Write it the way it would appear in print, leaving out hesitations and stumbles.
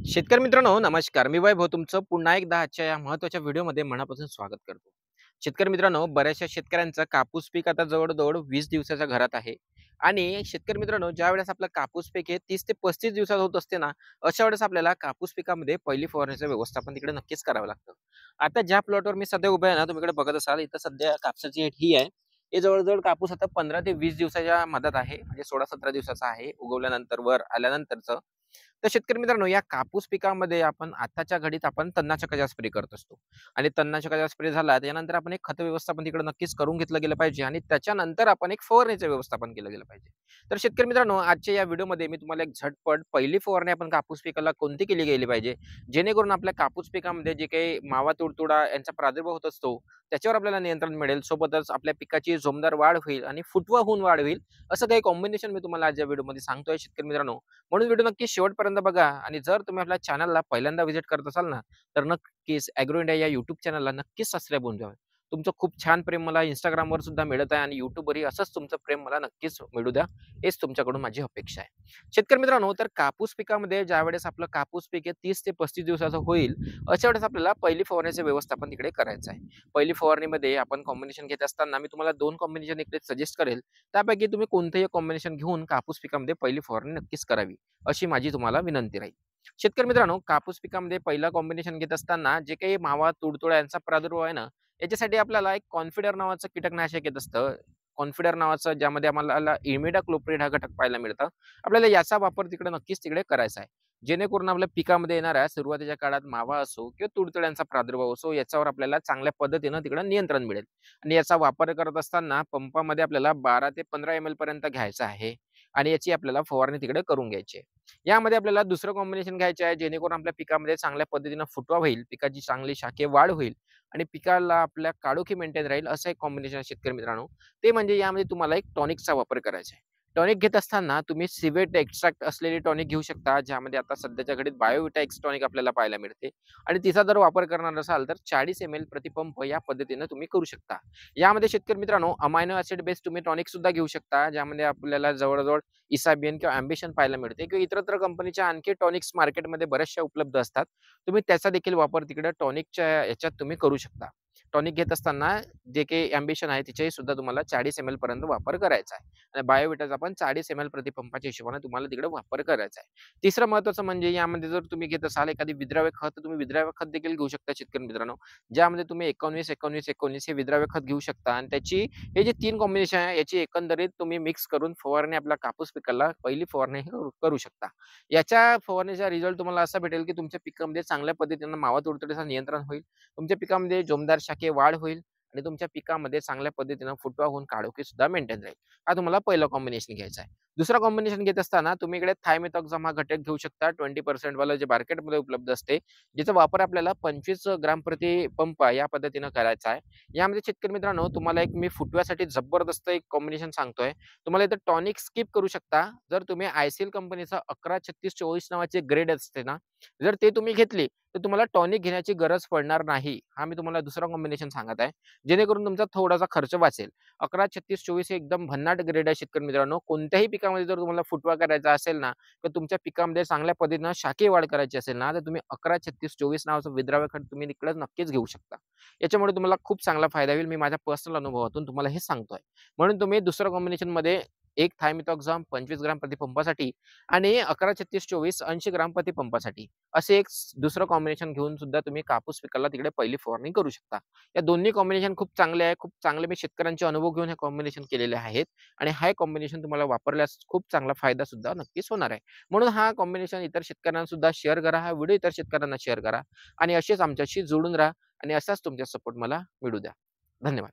शेतकरी मित्रांनो, नमस्कार. मी वैभव तुमचं पुन्हा एकदा आजच्या या महत्त्वाच्या व्हिडिओमध्ये मनापासून स्वागत करतो. शेतकरी मित्रांनो, बऱ्याचशा शेतकऱ्यांचा कापूस पीक आता जवळ-जवळ 20 दिवसाच्या घरात आहे आणि शेतकरी मित्रांनो, ज्यावेळेस आपलं कापूस पीक हे 30 ते 35 दिवसात होत असते ना, अशा वेळेस आपल्याला कापूस पिकामध्ये पहिली फवारणीचं व्यवस्थापन तिकडे नक्कीच करावं लागतं. आता ज्या प्लॉटवर मी सध्या उभा आहे ना, तुम्ही इकडे बघत असाल, इथं सध्या कापसाची ही आहे. हे जवळ कापूस आता 15 ते 20 दिवसाच्या मधात आहे. म्हणजे 16-17 दिवसाचा आहे. उगवल्यानंतर वर आल्यानंतरचं. तर शेतकरी मित्रांनो, या कापूस पिकामध्ये आपण आताच्या घडीत आपण तणनाशकाचा स्प्रे करत असतो आणि तणनाशकाचा स्प्रे झाला त्यानंतर आपण एक खत व्यवस्थापन तिकडे नक्कीच करून घेतलं गेलं पाहिजे आणि त्याच्यानंतर आपण एक फवारणीचं व्यवस्थापन केलं गेलं पाहिजे. तर शेतकरी मित्रांनो, आजच्या या व्हिडिओमध्ये मी तुम्हाला एक झटपट पहिली फवारणी आपण कापूस पिकाला कोणती केली गेली पाहिजे, जेणेकरून आपल्या कापूस पिकामध्ये जे काही मावा तुडतुडा यांचा प्रादुर्भाव होत असतो त्याच्यावर आपल्याला नियंत्रण मिळेल. सोबतच आपल्या पिकाची जोमदार वाढ होईल आणि फुटवा होऊन वाढ होईल. असं काही कॉम्बिनेशन मी तुम्हाला आज या व्हिडिओमध्ये सांगतोय शेतकरी मित्रांनो. म्हणून व्हिडिओ नक्की शेवटपर्यंत बघा आणि जर तुम्ही आपल्या चॅनलला पहिल्यांदा व्हिजिट करत असाल ना, तर नक्कीच ॲग्रो इंडिया या YouTube चॅनलला नक्कीच सबस्क्राईब होऊन जावा. तुमचं खूप छान प्रेम मला Instagramवर सुद्धा मिळत आहे आणि YouTubeवरही असंच तुमचं प्रेम मला नक्कीच मिळू द्या. हेच तुमच्याकडून माझी अपेक्षा आहे. शेतकरी मित्रांनो, तर कापूस पिकामध्ये ज्यावेळेस आपलं कापूस पीक हे 30 ते 35 दिवसाचं होईल, अशा वेळेस आपल्याला पहिली फवारण्याचं व्यवस्थापन तिकडे करायचं आहे. पहिली फवारणीमध्ये आपण कॉम्बिनेशन घेत असताना मी तुम्हाला 2 कॉम्बिनेशन इकडे सजेस्ट करेल. त्यापैकी तुम्ही कोणतंही कॉम्बिनेशन घेऊन कापूस पिकामध्ये पहिली फवारणी नक्कीच करावी, अशी माझी तुम्हाला विनंती राहील. शेतकरी मित्रांनो, कापूस पिकामध्ये पहिला कॉम्बिनेशन घेत असताना जे काही मावा, तुडतुडा यांचा प्रादुर्भाव आहे ना, याच्यासाठी आपल्याला एक कॉन्फिडर नावाचं कीटकनाशक येत असतं. कॉन्फिडर नावाचं ज्यामध्ये आम्हाला इमिडाक्लोप्रिड हा घटक पाहायला मिळतं. आपल्याला याचा वापर तिकडे नक्कीच करायचा आहे. जेणेकरून आपल्या पिकामध्ये येणाऱ्या सुरुवातीच्या काळात मावा असो किंवा तुडतुड्यांचा प्रादुर्भाव असो, याच्यावर आपल्याला चांगल्या पद्धतीनं तिकडे नियंत्रण मिळेल. आणि याचा वापर करत असताना पंपामध्ये आपल्याला 12 ते 15 एम-एल पर्यंत घ्यायचा आहे आणि याची आपल्याला फवारणी तिकडे करून घ्यायची आहे. यामध्ये आपल्याला दुसरं कॉम्बिनेशन घ्यायचं आहे, जेणेकरून आपल्या पिकामध्ये चांगल्या पद्धतीनं फुटवा होईल, पिकाची चांगली शाखीय वाढ होईल आणि पिकाला आपल्या काळोखी मेंटेन राहील, असं एक कॉम्बिनेशन आहे शेतकरी मित्रांनो. ते म्हणजे यामध्ये तुम्हाला एक टॉनिकचा वापर करायचा आहे. टॉनिक घेत असताना तुम्ही सिवेट एक्स्ट्रॅक्ट असलेली टॉनिक घेऊ शकता, ज्यामध्ये आता सध्याच्या घडीत बायोविटा एक्स टॉनिक आपल्याला पाहायला मिळते आणि तिचा जर वापर करणार असाल तर 40 एम-एल प्रति पंप या पद्धतीनं तुम्ही करू शकता. यामध्ये शेतकरी मित्रांनो, अमायनो ॲसिड बेस्ड तुम्ही टॉनिक सुद्धा घेऊ शकता, ज्यामध्ये आपल्याला जवळ इसाबियन किंवा अँबिशन पाहायला मिळते किंवा इतरत्र कंपनीच्या आणखी टॉनिक्स मार्केटमध्ये बऱ्याचशा उपलब्ध असतात. तुम्ही त्याचा देखील वापर तिकडे टॉनिकच्या याच्यात तुम्ही करू शकता. टॉनिक घेत असताना जे काही अँबिशन आहे तिच्याही सुद्धा तुम्हाला 40 एम-एल पर्यंत वापर करायचा आहे आणि बायोविटाचा पण 40 एम-एल प्रति पंपाच्या हिशोबाने तुम्हाला तिकडे वापर करायचा आहे. तिसरं महत्त्वाचं म्हणजे यामध्ये जर तुम्ही घेत असाल एखादी विद्राव्य खत, तर तुम्ही विद्राव्य खत देखील घेऊ शकता शेतकरी मित्रांनो. ज्यामध्ये तुम्ही 19-19-19 हे विद्राव्य खत घेऊ शकता आणि त्याची हे जे 3 कॉम्बिनेशन आहे याची एकंदरीत तुम्ही मिक्स करून फवारणी आपल्या कापूस पिकाला पहिली फवारणी हे करू शकता. याच्या फवारणीचा रिझल्ट तुम्हाला असा भेटेल, की तुमच्या पिकामध्ये चांगल्या पद्धतीनं मावा तुडतुड्याचं नियंत्रण होईल. तुमच्या पिकामध्ये जोमदार शाखीय वाढ होईल आणि तुमच्या पिकामध्ये चांगल्या पद्धतीनं फुटवा होऊन काळोखी सुद्धा मेंटेन राहील. हा तुम्हाला पहिला कॉम्बिनेशन घ्यायचा आहे. दुसरा कॉम्बिनेशन घेत असताना तुम्ही इकडे थायमेथॉक्झाम हा घटक घेऊ शकता. 20% वाला जे मार्केटमध्ये उपलब्ध असते, ज्याचा वापर आपल्याला 25 ग्राम प्रति पंप या पद्धतीनं करायचा आहे. यामध्ये शेतकरी मित्रांनो, तुम्हाला एक मी फुटव्यासाठी जबरदस्त एक कॉम्बिनेशन सांगतोय. तुम्हाला इथं टॉनिक स्किप करू शकता. जर तुम्ही आयसीएल कंपनीचा 11-36-24 नावाची ग्रेड असते ना, जर ते तुम्ही घेतली, तर तुम्हाला टॉनिक घेण्याची गरज पडणार नाही. हा मी तुम्हाला दुसरा कॉम्बिनेशन सांगत आहे. जेणेकरून तुमचा थोडासा खर्च वाचेल. 11-36-24 हे एकदम भन्नाट ग्रेड आहे शेतकरी मित्रांनो. कोणत्याही पिकामध्ये जर तुम्हाला फुटवा करायचा असेल ना, तर तुमच्या पिकामध्ये चांगल्या पद्धतीनं शाखीय वाढ करायची असेल ना, तर तुम्ही 11-36-24 नावाचं विद्राव्य खत तुम्ही तिकडे नक्कीच घेऊ शकता. याच्यामुळे तुम्हाला खूप चांगला फायदा होईल. मी माझ्या पर्सनल अनुभवातून तुम्हाला हे सांगतोय. म्हणून तुम्ही दुसऱ्या कॉम्बिनेशनमध्ये एक थायमेथॉक्झाम 25 ग्राम प्रति पंपासाठी आणि 11-36-24 80 ग्राम प्रति पंपासाठी असे एक दुसरं कॉम्बिनेशन घेऊन सुद्धा तुम्ही कापूस पिकाला तिकडे पहिली फवारणी करू शकता. या दोन्ही कॉम्बिनेशन खूप चांगले आहे. खूप चांगले मी शेतकऱ्यांचे अनुभव घेऊन हे कॉम्बिनेशन केलेले आहेत आणि हा कॉम्बिनेशन तुम्हाला वापरल्यास खूप चांगला फायदा सुद्धा नक्कीच होणार आहे. म्हणून हा कॉम्बिनेशन इतर शेतकऱ्यांना सुद्धा शेअर करा. हा व्हिडिओ इतर शेतकऱ्यांना शेअर करा आणि असेच आमच्याशी जोडून राहा आणि असाच तुमचा सपोर्ट मला मिळू द्या. धन्यवाद.